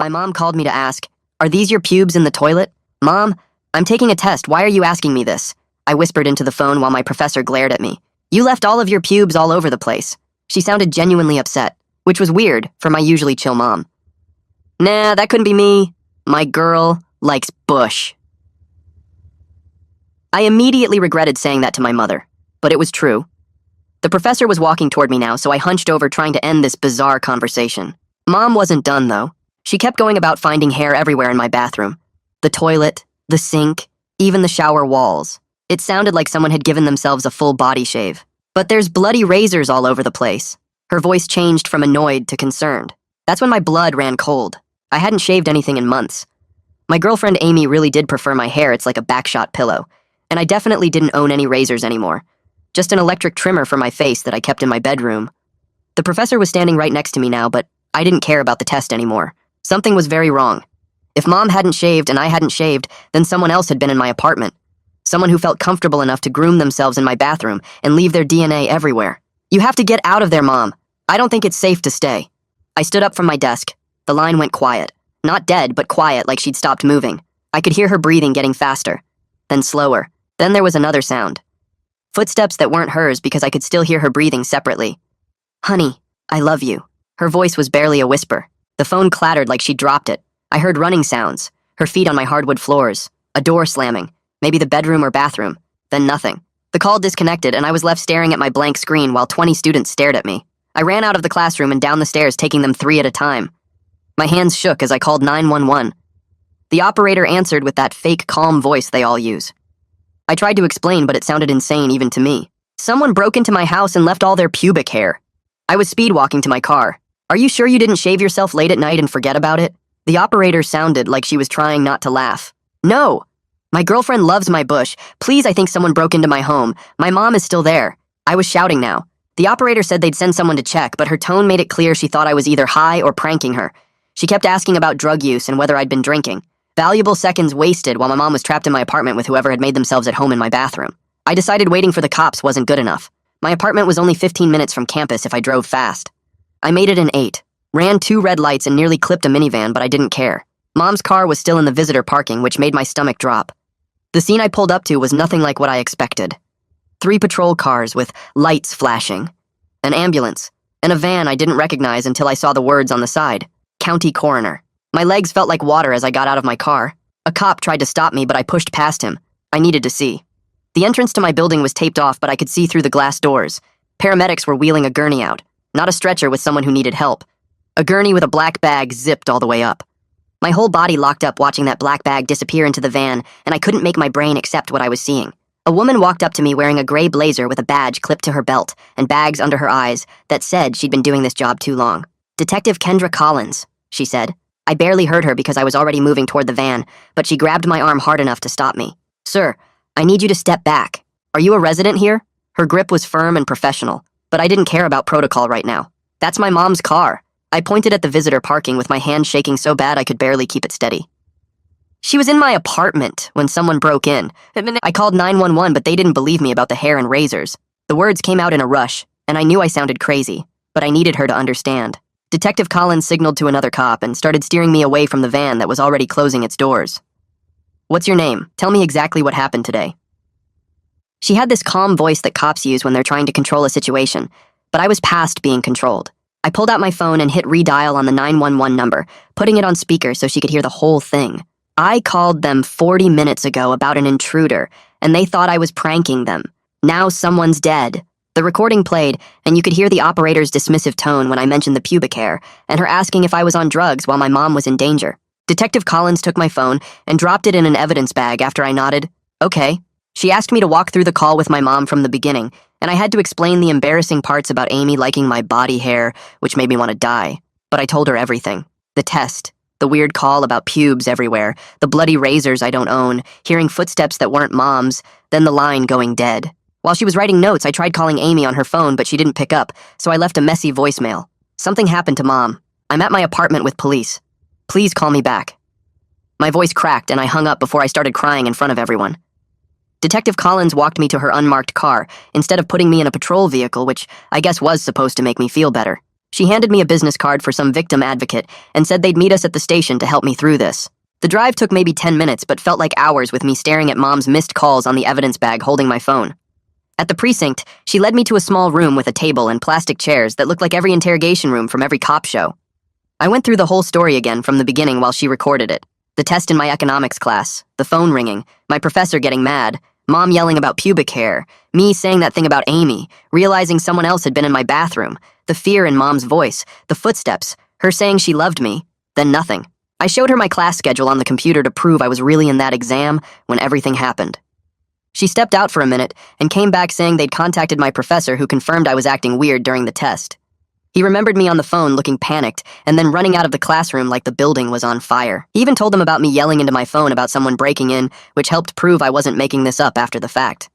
My mom called me to ask, "Are these your pubes in the toilet?" "Mom, I'm taking a test. Why are you asking me this?" I whispered into the phone while my professor glared at me. "You left all of your pubes all over the place." She sounded genuinely upset, which was weird for my usually chill mom. "Nah, that couldn't be me. My girl likes bush." I immediately regretted saying that to my mother, but it was true. The professor was walking toward me now, so I hunched over trying to end this bizarre conversation. Mom wasn't done, though. She kept going about finding hair everywhere in my bathroom. The toilet, the sink, even the shower walls. It sounded like someone had given themselves a full body shave. "But there's bloody razors all over the place." Her voice changed from annoyed to concerned. That's when my blood ran cold. I hadn't shaved anything in months. My girlfriend Amy really did prefer my hair. It's like a backshot pillow. And I definitely didn't own any razors anymore. Just an electric trimmer for my face that I kept in my bedroom. The professor was standing right next to me now, but I didn't care about the test anymore. Something was very wrong. If Mom hadn't shaved and I hadn't shaved, then someone else had been in my apartment. Someone who felt comfortable enough to groom themselves in my bathroom and leave their DNA everywhere. "You have to get out of there, Mom. I don't think it's safe to stay." I stood up from my desk. The line went quiet. Not dead, but quiet, like she'd stopped moving. I could hear her breathing getting faster, then slower. Then there was another sound. Footsteps that weren't hers because I could still hear her breathing separately. "Honey, I love you." Her voice was barely a whisper. The phone clattered like she dropped it. I heard running sounds, her feet on my hardwood floors, a door slamming, maybe the bedroom or bathroom, then nothing. The call disconnected and I was left staring at my blank screen while 20 students stared at me. I ran out of the classroom and down the stairs, taking them 3 at a time. My hands shook as I called 911. The operator answered with that fake calm voice they all use. I tried to explain, but it sounded insane even to me. "Someone broke into my house and left all their pubic hair." I was speed walking to my car. "Are you sure you didn't shave yourself late at night and forget about it?" The operator sounded like she was trying not to laugh. "No. My girlfriend loves my bush. Please, I think someone broke into my home. My mom is still there." I was shouting now. The operator said they'd send someone to check, but her tone made it clear she thought I was either high or pranking her. She kept asking about drug use and whether I'd been drinking. Valuable seconds wasted while my mom was trapped in my apartment with whoever had made themselves at home in my bathroom. I decided waiting for the cops wasn't good enough. My apartment was only 15 minutes from campus if I drove fast. I made it in 8, ran 2 red lights and nearly clipped a minivan, but I didn't care. Mom's car was still in the visitor parking, which made my stomach drop. The scene I pulled up to was nothing like what I expected. 3 patrol cars with lights flashing, an ambulance, and a van I didn't recognize until I saw the words on the side, County Coroner. My legs felt like water as I got out of my car. A cop tried to stop me, but I pushed past him. I needed to see. The entrance to my building was taped off, but I could see through the glass doors. Paramedics were wheeling a gurney out, not a stretcher with someone who needed help. A gurney with a black bag zipped all the way up. My whole body locked up watching that black bag disappear into the van, and I couldn't make my brain accept what I was seeing. A woman walked up to me wearing a gray blazer with a badge clipped to her belt and bags under her eyes that said she'd been doing this job too long. "Detective Kendra Collins," she said. I barely heard her because I was already moving toward the van, but she grabbed my arm hard enough to stop me. "Sir, I need you to step back. Are you a resident here?" Her grip was firm and professional, but I didn't care about protocol right now. "That's my mom's car." I pointed at the visitor parking with my hand shaking so bad I could barely keep it steady. "She was in my apartment when someone broke in." I called 911, but they didn't believe me about the hair and razors. The words came out in a rush, and I knew I sounded crazy, but I needed her to understand. Detective Collins signaled to another cop and started steering me away from the van that was already closing its doors. "What's your name? Tell me exactly what happened today." She had this calm voice that cops use when they're trying to control a situation, but I was past being controlled. I pulled out my phone and hit redial on the 911 number, putting it on speaker so she could hear the whole thing. "I called them 40 minutes ago about an intruder, and they thought I was pranking them. Now someone's dead." The recording played, and you could hear the operator's dismissive tone when I mentioned the pubic hair, and her asking if I was on drugs while my mom was in danger. Detective Collins took my phone and dropped it in an evidence bag after I nodded. "Okay." She asked me to walk through the call with my mom from the beginning, and I had to explain the embarrassing parts about Amy liking my body hair, which made me want to die. But I told her everything. The test, the weird call about pubes everywhere, the bloody razors I don't own, hearing footsteps that weren't Mom's, then the line going dead. While she was writing notes, I tried calling Amy on her phone, but she didn't pick up, so I left a messy voicemail. "Something happened to Mom. I'm at my apartment with police. Please call me back." My voice cracked, and I hung up before I started crying in front of everyone. Detective Collins walked me to her unmarked car, instead of putting me in a patrol vehicle, which I guess was supposed to make me feel better. She handed me a business card for some victim advocate and said they'd meet us at the station to help me through this. The drive took maybe 10 minutes but felt like hours with me staring at Mom's missed calls on the evidence bag holding my phone. At the precinct, she led me to a small room with a table and plastic chairs that looked like every interrogation room from every cop show. I went through the whole story again from the beginning while she recorded it. The test in my economics class, the phone ringing, my professor getting mad, Mom yelling about pubic hair, me saying that thing about Amy, realizing someone else had been in my bathroom, the fear in Mom's voice, the footsteps, her saying she loved me, then nothing. I showed her my class schedule on the computer to prove I was really in that exam when everything happened. She stepped out for a minute and came back saying they'd contacted my professor who confirmed I was acting weird during the test. He remembered me on the phone looking panicked and then running out of the classroom like the building was on fire. He even told them about me yelling into my phone about someone breaking in, which helped prove I wasn't making this up after the fact.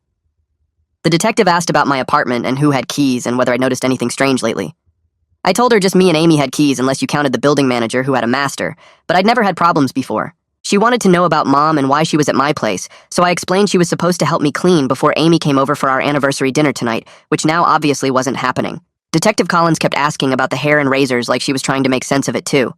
The detective asked about my apartment and who had keys and whether I noticed anything strange lately. I told her just me and Amy had keys unless you counted the building manager who had a master, but I'd never had problems before. She wanted to know about Mom and why she was at my place, so I explained she was supposed to help me clean before Amy came over for our anniversary dinner tonight, which now obviously wasn't happening. Detective Collins kept asking about the hair and razors like she was trying to make sense of it too.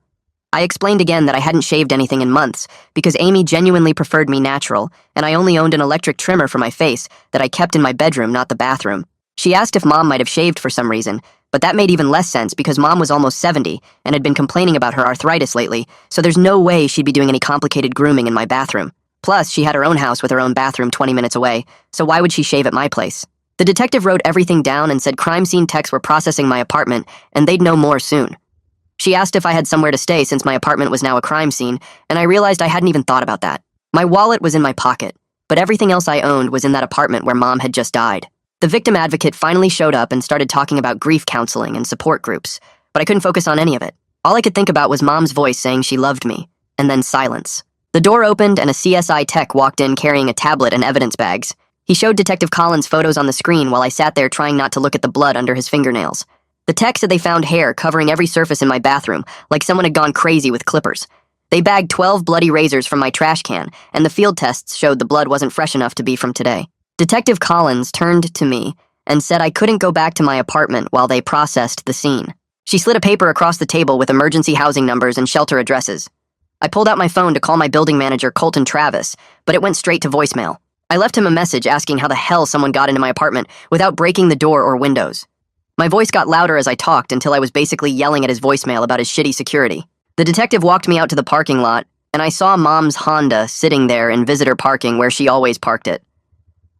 I explained again that I hadn't shaved anything in months because Amy genuinely preferred me natural, and I only owned an electric trimmer for my face that I kept in my bedroom, not the bathroom. She asked if Mom might have shaved for some reason, but that made even less sense because Mom was almost 70 and had been complaining about her arthritis lately, so there's no way she'd be doing any complicated grooming in my bathroom. Plus, she had her own house with her own bathroom 20 minutes away, so why would she shave at my place? The detective wrote everything down and said crime scene techs were processing my apartment and they'd know more soon. She asked if I had somewhere to stay since my apartment was now a crime scene, and I realized I hadn't even thought about that. My wallet was in my pocket, but everything else I owned was in that apartment where Mom had just died. The victim advocate finally showed up and started talking about grief counseling and support groups, but I couldn't focus on any of it. All I could think about was Mom's voice saying she loved me, and then silence. The door opened and a CSI tech walked in carrying a tablet and evidence bags. He showed Detective Collins photos on the screen while I sat there trying not to look at the blood under his fingernails. The tech said they found hair covering every surface in my bathroom, like someone had gone crazy with clippers. They bagged 12 bloody razors from my trash can, and the field tests showed the blood wasn't fresh enough to be from today. Detective Collins turned to me and said I couldn't go back to my apartment while they processed the scene. She slid a paper across the table with emergency housing numbers and shelter addresses. I pulled out my phone to call my building manager, Colton Travis, but it went straight to voicemail. I left him a message asking how the hell someone got into my apartment without breaking the door or windows. My voice got louder as I talked until I was basically yelling at his voicemail about his shitty security. The detective walked me out to the parking lot, and I saw Mom's Honda sitting there in visitor parking where she always parked it.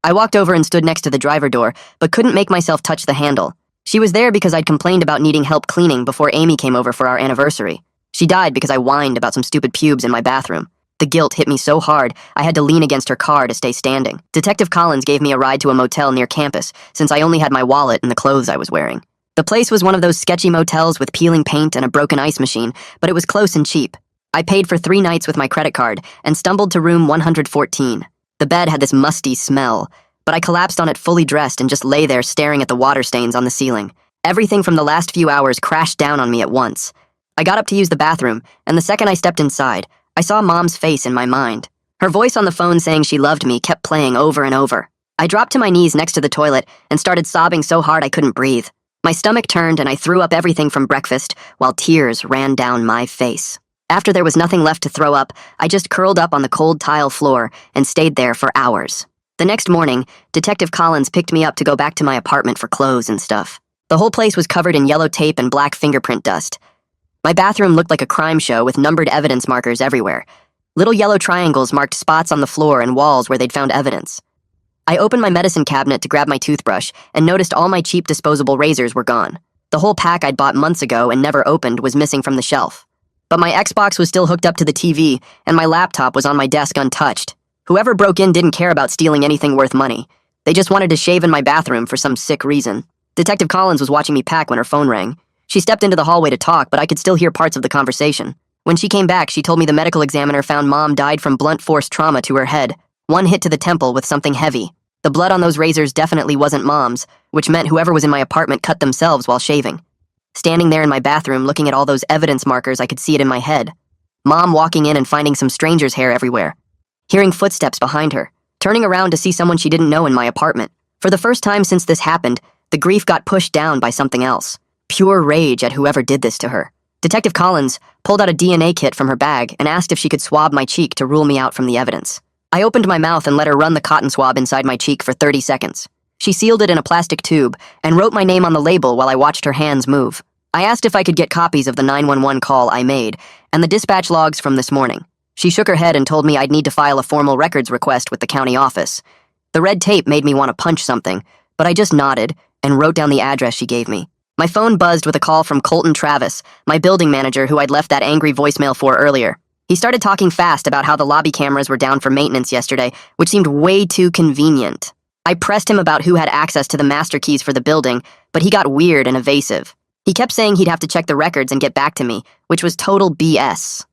I walked over and stood next to the driver door, but couldn't make myself touch the handle. She was there because I'd complained about needing help cleaning before Amy came over for our anniversary. She died because I whined about some stupid pubes in my bathroom. The guilt hit me so hard, I had to lean against her car to stay standing. Detective Collins gave me a ride to a motel near campus, since I only had my wallet and the clothes I was wearing. The place was one of those sketchy motels with peeling paint and a broken ice machine, but it was close and cheap. I paid for 3 nights with my credit card and stumbled to room 114. The bed had this musty smell, but I collapsed on it fully dressed and just lay there staring at the water stains on the ceiling. Everything from the last few hours crashed down on me at once. I got up to use the bathroom, and the second I stepped inside, I saw Mom's face in my mind. Her voice on the phone saying she loved me kept playing over and over. I dropped to my knees next to the toilet and started sobbing so hard I couldn't breathe. My stomach turned and I threw up everything from breakfast while tears ran down my face. After there was nothing left to throw up, I just curled up on the cold tile floor and stayed there for hours. The next morning, Detective Collins picked me up to go back to my apartment for clothes and stuff. The whole place was covered in yellow tape and black fingerprint dust. My bathroom looked like a crime show with numbered evidence markers everywhere. Little yellow triangles marked spots on the floor and walls where they'd found evidence. I opened my medicine cabinet to grab my toothbrush and noticed all my cheap disposable razors were gone. The whole pack I'd bought months ago and never opened was missing from the shelf. But my Xbox was still hooked up to the TV, and my laptop was on my desk untouched. Whoever broke in didn't care about stealing anything worth money. They just wanted to shave in my bathroom for some sick reason. Detective Collins was watching me pack when her phone rang. She stepped into the hallway to talk, but I could still hear parts of the conversation. When she came back, she told me the medical examiner found Mom died from blunt force trauma to her head, 1 hit to the temple with something heavy. The blood on those razors definitely wasn't Mom's, which meant whoever was in my apartment cut themselves while shaving. Standing there in my bathroom looking at all those evidence markers, I could see it in my head. Mom walking in and finding some stranger's hair everywhere. Hearing footsteps behind her. Turning around to see someone she didn't know in my apartment. For the first time since this happened, the grief got pushed down by something else. pure rage at whoever did this to her. Detective Collins pulled out a DNA kit from her bag and asked if she could swab my cheek to rule me out from the evidence. I opened my mouth and let her run the cotton swab inside my cheek for 30 seconds. She sealed it in a plastic tube and wrote my name on the label while I watched her hands move. I asked if I could get copies of the 911 call I made and the dispatch logs from this morning. She shook her head and told me I'd need to file a formal records request with the county office. The red tape made me want to punch something, but I just nodded and wrote down the address she gave me. My phone buzzed with a call from Colton Travis, my building manager who I'd left that angry voicemail for earlier. He started talking fast about how the lobby cameras were down for maintenance yesterday, which seemed way too convenient. I pressed him about who had access to the master keys for the building, but he got weird and evasive. He kept saying he'd have to check the records and get back to me, which was total BS.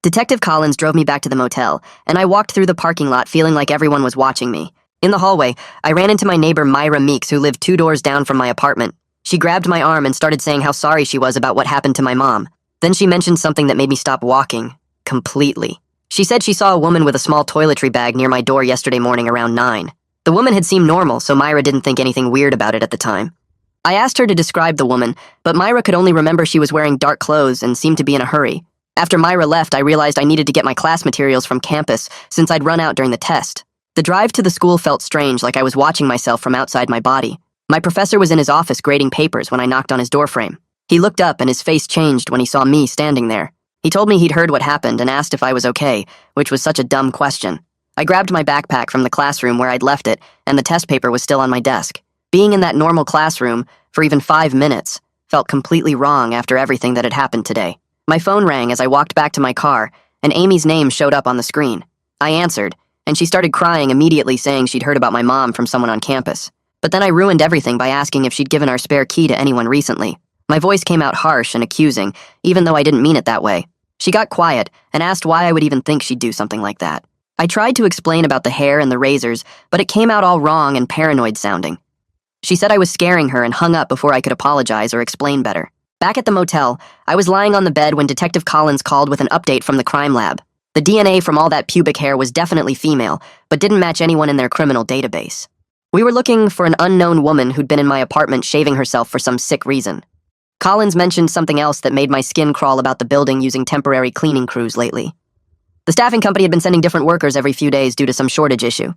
Detective Collins drove me back to the motel, and I walked through the parking lot feeling like everyone was watching me. In the hallway, I ran into my neighbor Myra Meeks, who lived 2 doors down from my apartment. She grabbed my arm and started saying how sorry she was about what happened to my mom. Then she mentioned something that made me stop walking. Completely. She said she saw a woman with a small toiletry bag near my door yesterday morning around 9. The woman had seemed normal, so Myra didn't think anything weird about it at the time. I asked her to describe the woman, but Myra could only remember she was wearing dark clothes and seemed to be in a hurry. After Myra left, I realized I needed to get my class materials from campus since I'd run out during the test. The drive to the school felt strange, like I was watching myself from outside my body. My professor was in his office grading papers when I knocked on his doorframe. He looked up and his face changed when he saw me standing there. He told me he'd heard what happened and asked if I was okay, which was such a dumb question. I grabbed my backpack from the classroom where I'd left it, and the test paper was still on my desk. Being in that normal classroom for even 5 minutes felt completely wrong after everything that had happened today. My phone rang as I walked back to my car, and Amy's name showed up on the screen. I answered, and she started crying immediately, saying she'd heard about my mom from someone on campus. But then I ruined everything by asking if she'd given our spare key to anyone recently. My voice came out harsh and accusing, even though I didn't mean it that way. She got quiet and asked why I would even think she'd do something like that. I tried to explain about the hair and the razors, but it came out all wrong and paranoid sounding. She said I was scaring her and hung up before I could apologize or explain better. Back at the motel, I was lying on the bed when Detective Collins called with an update from the crime lab. The DNA from all that pubic hair was definitely female, but didn't match anyone in their criminal database. We were looking for an unknown woman who'd been in my apartment shaving herself for some sick reason. Collins mentioned something else that made my skin crawl about the building using temporary cleaning crews lately. The staffing company had been sending different workers every few days due to some shortage issue.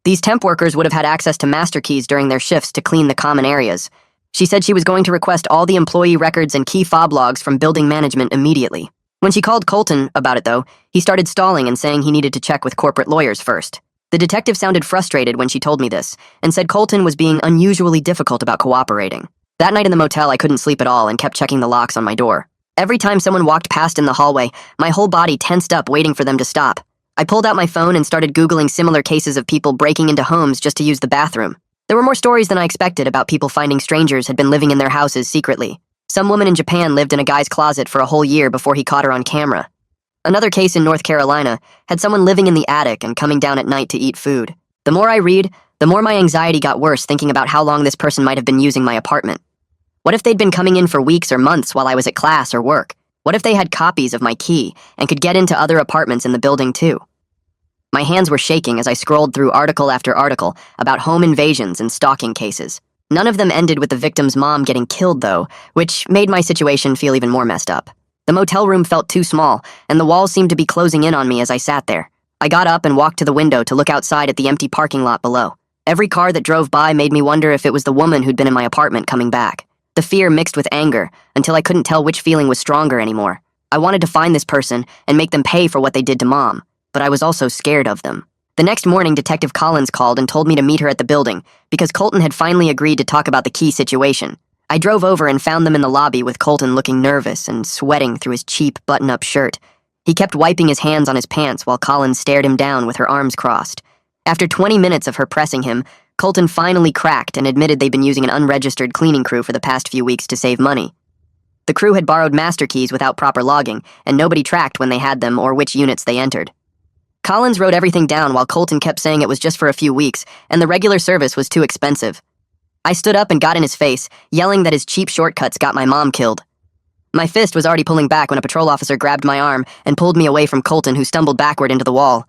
These temp workers would have had access to master keys during their shifts to clean the common areas. She said she was going to request all the employee records and key fob logs from building management immediately. When she called Colton about it, though, he started stalling and saying he needed to check with corporate lawyers first. The detective sounded frustrated when she told me this, and said Colton was being unusually difficult about cooperating. That night in the motel, I couldn't sleep at all and kept checking the locks on my door. Every time someone walked past in the hallway, my whole body tensed up waiting for them to stop. I pulled out my phone and started Googling similar cases of people breaking into homes just to use the bathroom. There were more stories than I expected about people finding strangers had been living in their houses secretly. Some woman in Japan lived in a guy's closet for a whole year before he caught her on camera. Another case in North Carolina had someone living in the attic and coming down at night to eat food. The more I read, the more my anxiety got worse thinking about how long this person might have been using my apartment. What if they'd been coming in for weeks or months while I was at class or work? What if they had copies of my key and could get into other apartments in the building too? My hands were shaking as I scrolled through article after article about home invasions and stalking cases. None of them ended with the victim's mom getting killed, though, which made my situation feel even more messed up. The motel room felt too small, and the walls seemed to be closing in on me as I sat there. I got up and walked to the window to look outside at the empty parking lot below. Every car that drove by made me wonder if it was the woman who'd been in my apartment coming back. The fear mixed with anger, until I couldn't tell which feeling was stronger anymore. I wanted to find this person and make them pay for what they did to Mom, but I was also scared of them. The next morning, Detective Collins called and told me to meet her at the building, because Colton had finally agreed to talk about the key situation. I drove over and found them in the lobby with Colton looking nervous and sweating through his cheap button-up shirt. He kept wiping his hands on his pants while Collins stared him down with her arms crossed. After 20 minutes of her pressing him, Colton finally cracked and admitted they'd been using an unregistered cleaning crew for the past few weeks to save money. The crew had borrowed master keys without proper logging, and nobody tracked when they had them or which units they entered. Collins wrote everything down while Colton kept saying it was just for a few weeks, and the regular service was too expensive. I stood up and got in his face, yelling that his cheap shortcuts got my mom killed. My fist was already pulling back when a patrol officer grabbed my arm and pulled me away from Colton, who stumbled backward into the wall.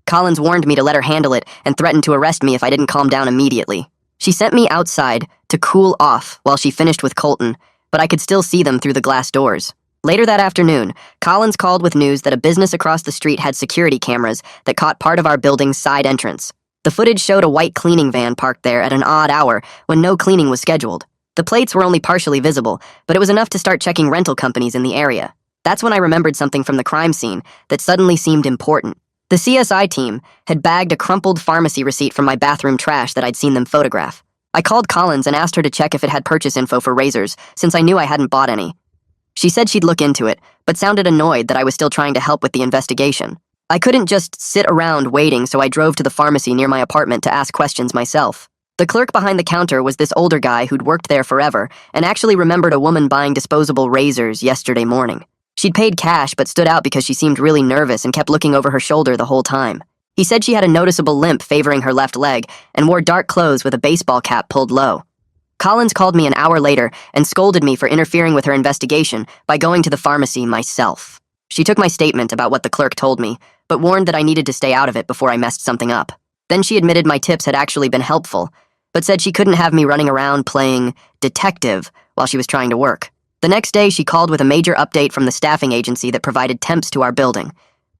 Collins warned me to let her handle it and threatened to arrest me if I didn't calm down immediately. She sent me outside to cool off while she finished with Colton, but I could still see them through the glass doors. Later that afternoon, Collins called with news that a business across the street had security cameras that caught part of our building's side entrance. The footage showed a white cleaning van parked there at an odd hour when no cleaning was scheduled. The plates were only partially visible, but it was enough to start checking rental companies in the area. That's when I remembered something from the crime scene that suddenly seemed important. The CSI team had bagged a crumpled pharmacy receipt from my bathroom trash that I'd seen them photograph. I called Collins and asked her to check if it had purchase info for razors, since I knew I hadn't bought any. She said she'd look into it, but sounded annoyed that I was still trying to help with the investigation. I couldn't just sit around waiting, so I drove to the pharmacy near my apartment to ask questions myself. The clerk behind the counter was this older guy who'd worked there forever and actually remembered a woman buying disposable razors yesterday morning. She'd paid cash but stood out because she seemed really nervous and kept looking over her shoulder the whole time. He said she had a noticeable limp favoring her left leg and wore dark clothes with a baseball cap pulled low. Collins called me an hour later and scolded me for interfering with her investigation by going to the pharmacy myself. She took my statement about what the clerk told me, but warned that I needed to stay out of it before I messed something up. Then she admitted my tips had actually been helpful, but said she couldn't have me running around playing detective while she was trying to work. The next day, she called with a major update from the staffing agency that provided temps to our building.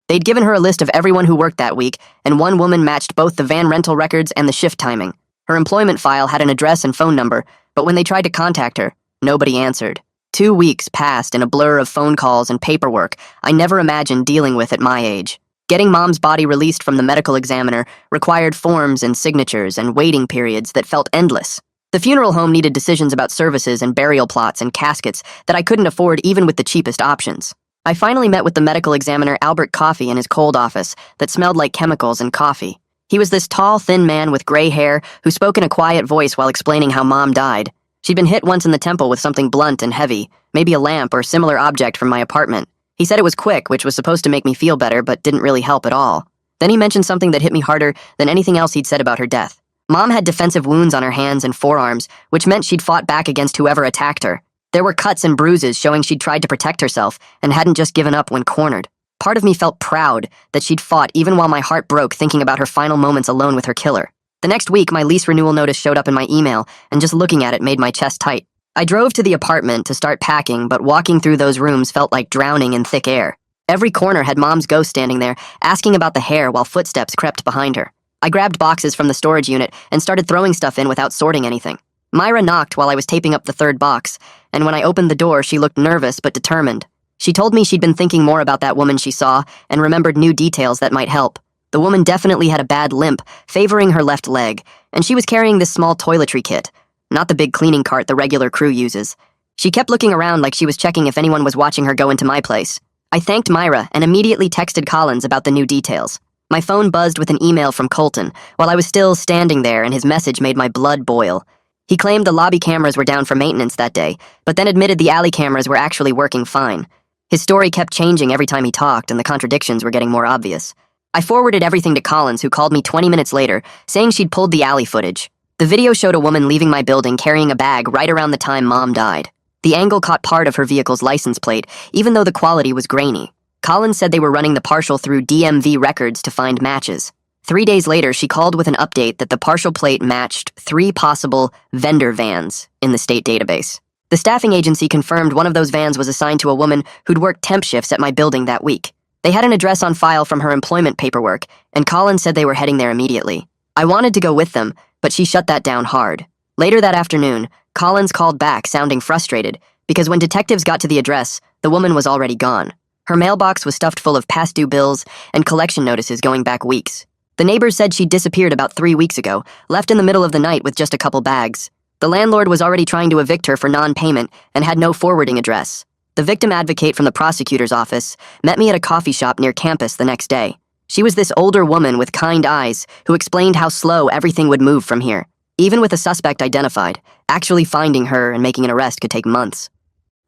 They'd given her a list of everyone who worked that week, and one woman matched both the van rental records and the shift timing. Her employment file had an address and phone number, but when they tried to contact her, nobody answered. 2 weeks passed in a blur of phone calls and paperwork I never imagined dealing with at my age. Getting Mom's body released from the medical examiner required forms and signatures and waiting periods that felt endless. The funeral home needed decisions about services and burial plots and caskets that I couldn't afford even with the cheapest options. I finally met with the medical examiner Albert Coffey in his cold office that smelled like chemicals and coffee. He was this tall, thin man with gray hair who spoke in a quiet voice while explaining how Mom died. She'd been hit once in the temple with something blunt and heavy, maybe a lamp or similar object from my apartment. He said it was quick, which was supposed to make me feel better, but didn't really help at all. Then he mentioned something that hit me harder than anything else he'd said about her death. Mom had defensive wounds on her hands and forearms, which meant she'd fought back against whoever attacked her. There were cuts and bruises showing she'd tried to protect herself and hadn't just given up when cornered. Part of me felt proud that she'd fought even while my heart broke thinking about her final moments alone with her killer. The next week, my lease renewal notice showed up in my email, and just looking at it made my chest tight. I drove to the apartment to start packing, but walking through those rooms felt like drowning in thick air. Every corner had Mom's ghost standing there, asking about the hair while footsteps crept behind her. I grabbed boxes from the storage unit and started throwing stuff in without sorting anything. Myra knocked while I was taping up the third box, and when I opened the door, she looked nervous but determined. She told me she'd been thinking more about that woman she saw and remembered new details that might help. The woman definitely had a bad limp, favoring her left leg, and she was carrying this small toiletry kit, not the big cleaning cart the regular crew uses. She kept looking around like she was checking if anyone was watching her go into my place. I thanked Myra and immediately texted Collins about the new details. My phone buzzed with an email from Colton while I was still standing there, and his message made my blood boil. He claimed the lobby cameras were down for maintenance that day, but then admitted the alley cameras were actually working fine. His story kept changing every time he talked, and the contradictions were getting more obvious. I forwarded everything to Collins, who called me 20 minutes later, saying she'd pulled the alley footage. The video showed a woman leaving my building carrying a bag right around the time Mom died. The angle caught part of her vehicle's license plate, even though the quality was grainy. Collins said they were running the partial through DMV records to find matches. 3 days later, she called with an update that the partial plate matched 3 possible vendor vans in the state database. The staffing agency confirmed one of those vans was assigned to a woman who'd worked temp shifts at my building that week. They had an address on file from her employment paperwork, and Collins said they were heading there immediately. I wanted to go with them, but she shut that down hard. Later that afternoon, Collins called back, sounding frustrated, because when detectives got to the address, the woman was already gone. Her mailbox was stuffed full of past due bills and collection notices going back weeks. The neighbors said she'd disappeared about 3 weeks ago, left in the middle of the night with just a couple bags. The landlord was already trying to evict her for non-payment and had no forwarding address. The victim advocate from the prosecutor's office met me at a coffee shop near campus the next day. She was this older woman with kind eyes who explained how slow everything would move from here. Even with a suspect identified, actually finding her and making an arrest could take months.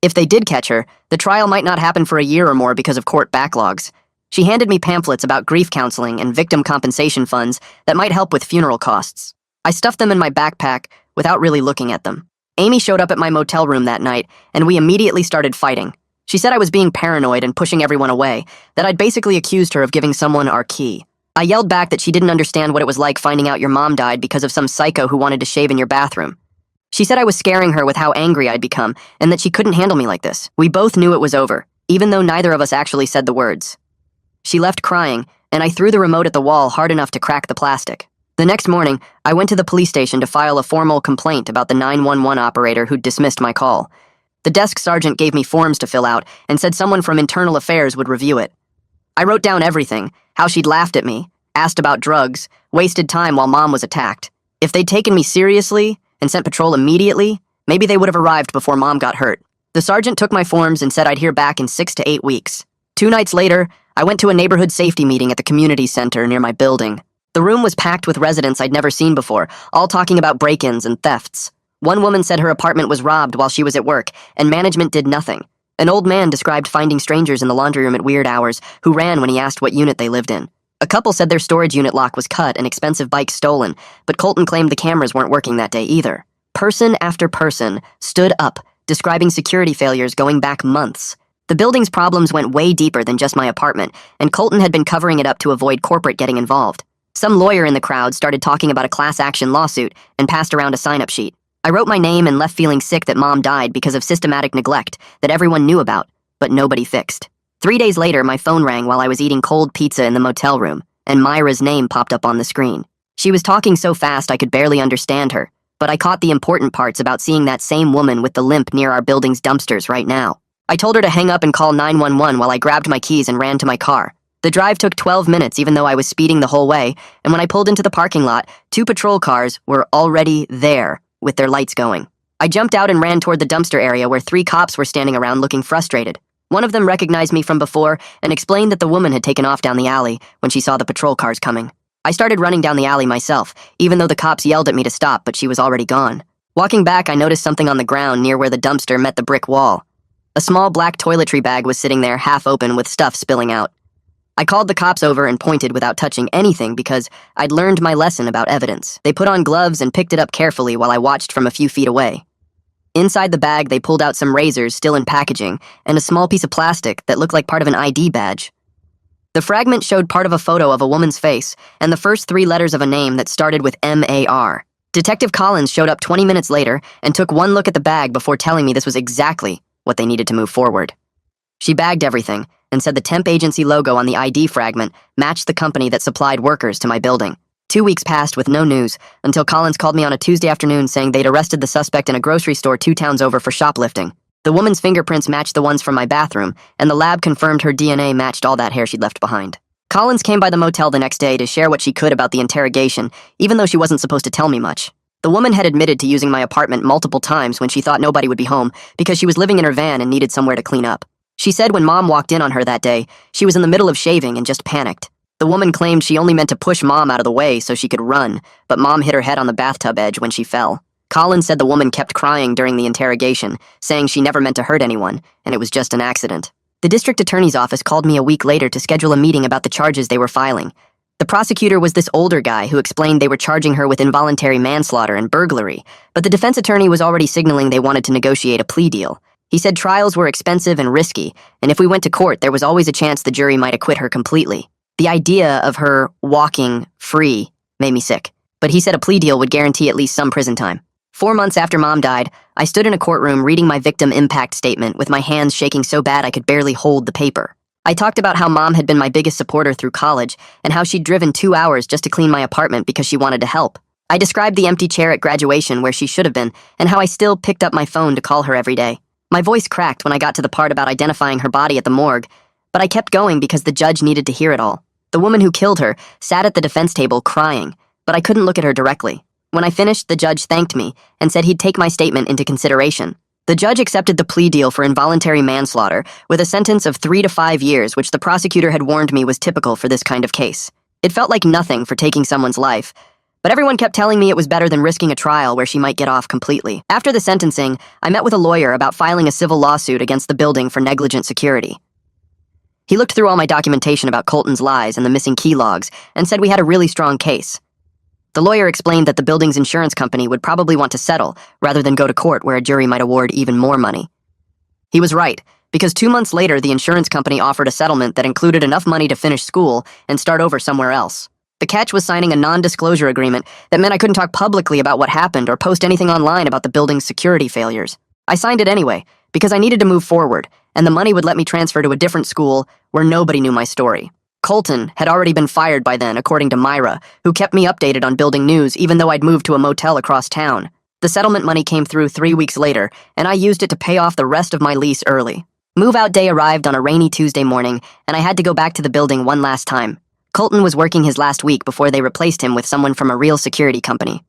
If they did catch her, the trial might not happen for a year or more because of court backlogs. She handed me pamphlets about grief counseling and victim compensation funds that might help with funeral costs. I stuffed them in my backpack without really looking at them. Amy showed up at my motel room that night, and we immediately started fighting. She said I was being paranoid and pushing everyone away, that I'd basically accused her of giving someone our key. I yelled back that she didn't understand what it was like finding out your mom died because of some psycho who wanted to shave in your bathroom. She said I was scaring her with how angry I'd become, and that she couldn't handle me like this. We both knew it was over, even though neither of us actually said the words. She left crying, and I threw the remote at the wall hard enough to crack the plastic. The next morning, I went to the police station to file a formal complaint about the 911 operator who'd dismissed my call. The desk sergeant gave me forms to fill out and said someone from Internal Affairs would review it. I wrote down everything, how she'd laughed at me, asked about drugs, wasted time while Mom was attacked. If they'd taken me seriously and sent patrol immediately, maybe they would have arrived before Mom got hurt. The sergeant took my forms and said I'd hear back in 6 to 8 weeks. 2 nights later, I went to a neighborhood safety meeting at the community center near my building. The room was packed with residents I'd never seen before, all talking about break-ins and thefts. One woman said her apartment was robbed while she was at work, and management did nothing. An old man described finding strangers in the laundry room at weird hours who ran when he asked what unit they lived in. A couple said their storage unit lock was cut and expensive bikes stolen, but Colton claimed the cameras weren't working that day either. Person after person stood up, describing security failures going back months. The building's problems went way deeper than just my apartment, and Colton had been covering it up to avoid corporate getting involved. Some lawyer in the crowd started talking about a class action lawsuit and passed around a sign-up sheet. I wrote my name and left feeling sick that Mom died because of systematic neglect that everyone knew about, but nobody fixed. 3 days later, my phone rang while I was eating cold pizza in the motel room, and Myra's name popped up on the screen. She was talking so fast I could barely understand her, but I caught the important parts about seeing that same woman with the limp near our building's dumpsters right now. I told her to hang up and call 911 while I grabbed my keys and ran to my car. The drive took 12 minutes even though I was speeding the whole way, and when I pulled into the parking lot, 2 patrol cars were already there, with their lights going. I jumped out and ran toward the dumpster area where 3 cops were standing around looking frustrated. One of them recognized me from before and explained that the woman had taken off down the alley when she saw the patrol cars coming. I started running down the alley myself, even though the cops yelled at me to stop, but she was already gone. Walking back, I noticed something on the ground near where the dumpster met the brick wall. A small black toiletry bag was sitting there half open with stuff spilling out. I called the cops over and pointed without touching anything because I'd learned my lesson about evidence. They put on gloves and picked it up carefully while I watched from a few feet away. Inside the bag, they pulled out some razors still in packaging and a small piece of plastic that looked like part of an ID badge. The fragment showed part of a photo of a woman's face and the first 3 letters of a name that started with M-A-R. Detective Collins showed up 20 minutes later and took one look at the bag before telling me this was exactly what they needed to move forward. She bagged everything and said the temp agency logo on the ID fragment matched the company that supplied workers to my building. 2 weeks passed with no news until Collins called me on a Tuesday afternoon saying they'd arrested the suspect in a grocery store 2 towns over for shoplifting. The woman's fingerprints matched the ones from my bathroom, and the lab confirmed her DNA matched all that hair she'd left behind. Collins came by the motel the next day to share what she could about the interrogation, even though she wasn't supposed to tell me much. The woman had admitted to using my apartment multiple times when she thought nobody would be home because she was living in her van and needed somewhere to clean up. She said when Mom walked in on her that day, she was in the middle of shaving and just panicked. The woman claimed she only meant to push Mom out of the way so she could run, but Mom hit her head on the bathtub edge when she fell. Collins said the woman kept crying during the interrogation, saying she never meant to hurt anyone, and it was just an accident. The district attorney's office called me a week later to schedule a meeting about the charges they were filing. The prosecutor was this older guy who explained they were charging her with involuntary manslaughter and burglary, but the defense attorney was already signaling they wanted to negotiate a plea deal. He said trials were expensive and risky, and if we went to court, there was always a chance the jury might acquit her completely. The idea of her walking free made me sick, but he said a plea deal would guarantee at least some prison time. 4 months after Mom died, I stood in a courtroom reading my victim impact statement with my hands shaking so bad I could barely hold the paper. I talked about how Mom had been my biggest supporter through college and how she'd driven 2 hours just to clean my apartment because she wanted to help. I described the empty chair at graduation where she should have been and how I still picked up my phone to call her every day. My voice cracked when I got to the part about identifying her body at the morgue, but I kept going because the judge needed to hear it all. The woman who killed her sat at the defense table crying, but I couldn't look at her directly. When I finished, the judge thanked me and said he'd take my statement into consideration. The judge accepted the plea deal for involuntary manslaughter with a sentence of 3 to 5 years, which the prosecutor had warned me was typical for this kind of case. It felt like nothing for taking someone's life, but everyone kept telling me it was better than risking a trial where she might get off completely. After the sentencing, I met with a lawyer about filing a civil lawsuit against the building for negligent security. He looked through all my documentation about Colton's lies and the missing key logs and said we had a really strong case. The lawyer explained that the building's insurance company would probably want to settle rather than go to court where a jury might award even more money. He was right, because 2 months later the insurance company offered a settlement that included enough money to finish school and start over somewhere else. The catch was signing a non-disclosure agreement that meant I couldn't talk publicly about what happened or post anything online about the building's security failures. I signed it anyway, because I needed to move forward, and the money would let me transfer to a different school where nobody knew my story. Colton had already been fired by then, according to Myra, who kept me updated on building news even though I'd moved to a motel across town. The settlement money came through 3 weeks later, and I used it to pay off the rest of my lease early. Move-out day arrived on a rainy Tuesday morning, and I had to go back to the building one last time. Colton was working his last week before they replaced him with someone from a real security company.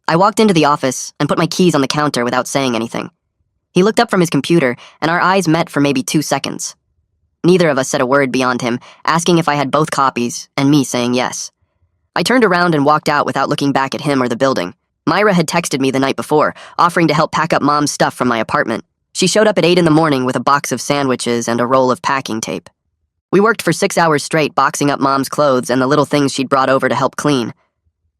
I walked into the office and put my keys on the counter without saying anything. He looked up from his computer, and our eyes met for maybe 2 seconds. Neither of us said a word beyond him, asking if I had both copies, and me saying yes. I turned around and walked out without looking back at him or the building. Myra had texted me the night before, offering to help pack up Mom's stuff from my apartment. She showed up at 8 in the morning with a box of sandwiches and a roll of packing tape. We worked for 6 hours straight boxing up Mom's clothes and the little things she'd brought over to help clean.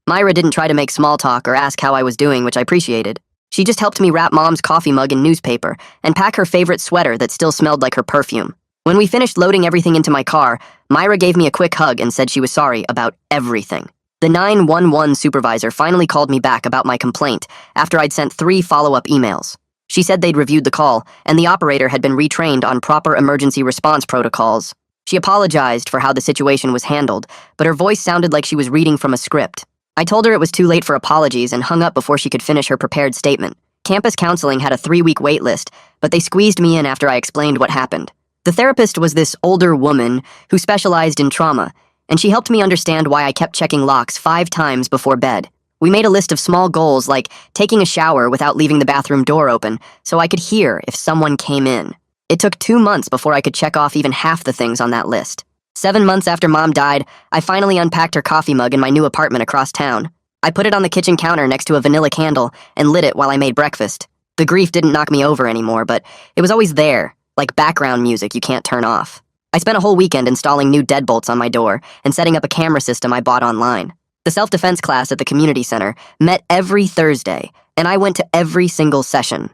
Myra didn't try to make small talk or ask how I was doing, which I appreciated. She just helped me wrap Mom's coffee mug in newspaper and pack her favorite sweater that still smelled like her perfume. When we finished loading everything into my car, Myra gave me a quick hug and said she was sorry about everything. The 911 supervisor finally called me back about my complaint after I'd sent 3 follow-up emails. She said they'd reviewed the call, and the operator had been retrained on proper emergency response protocols. She apologized for how the situation was handled, but her voice sounded like she was reading from a script. I told her it was too late for apologies and hung up before she could finish her prepared statement. Campus counseling had a 3-week wait list, but they squeezed me in after I explained what happened. The therapist was this older woman who specialized in trauma, and she helped me understand why I kept checking locks 5 times before bed. We made a list of small goals like taking a shower without leaving the bathroom door open so I could hear if someone came in. It took 2 months before I could check off even half the things on that list. 7 months after Mom died, I finally unpacked her coffee mug in my new apartment across town. I put it on the kitchen counter next to a vanilla candle and lit it while I made breakfast. The grief didn't knock me over anymore, but it was always there, like background music you can't turn off. I spent a whole weekend installing new deadbolts on my door and setting up a camera system I bought online. The self-defense class at the community center met every Thursday, and I went to every single session.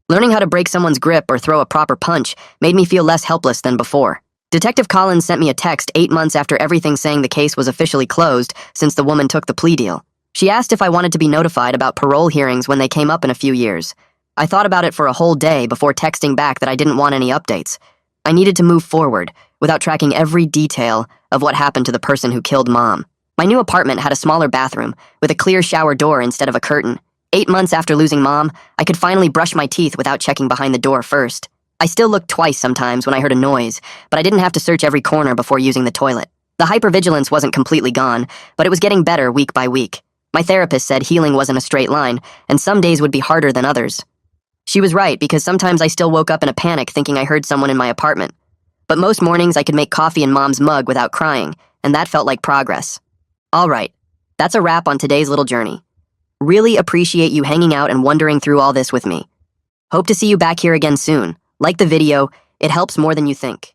Learning how to break someone's grip or throw a proper punch made me feel less helpless than before. Detective Collins sent me a text 8 months after everything saying the case was officially closed since the woman took the plea deal. She asked if I wanted to be notified about parole hearings when they came up in a few years. I thought about it for a whole day before texting back that I didn't want any updates. I needed to move forward without tracking every detail of what happened to the person who killed Mom. My new apartment had a smaller bathroom with a clear shower door instead of a curtain. 8 months after losing Mom, I could finally brush my teeth without checking behind the door first. I still looked twice sometimes when I heard a noise, but I didn't have to search every corner before using the toilet. The hypervigilance wasn't completely gone, but it was getting better week by week. My therapist said healing wasn't a straight line, and some days would be harder than others. She was right, because sometimes I still woke up in a panic thinking I heard someone in my apartment. But most mornings I could make coffee in Mom's mug without crying, and that felt like progress. All right, that's a wrap on today's little journey. Really appreciate you hanging out and wondering through all this with me. Hope to see you back here again soon. Like the video, it helps more than you think.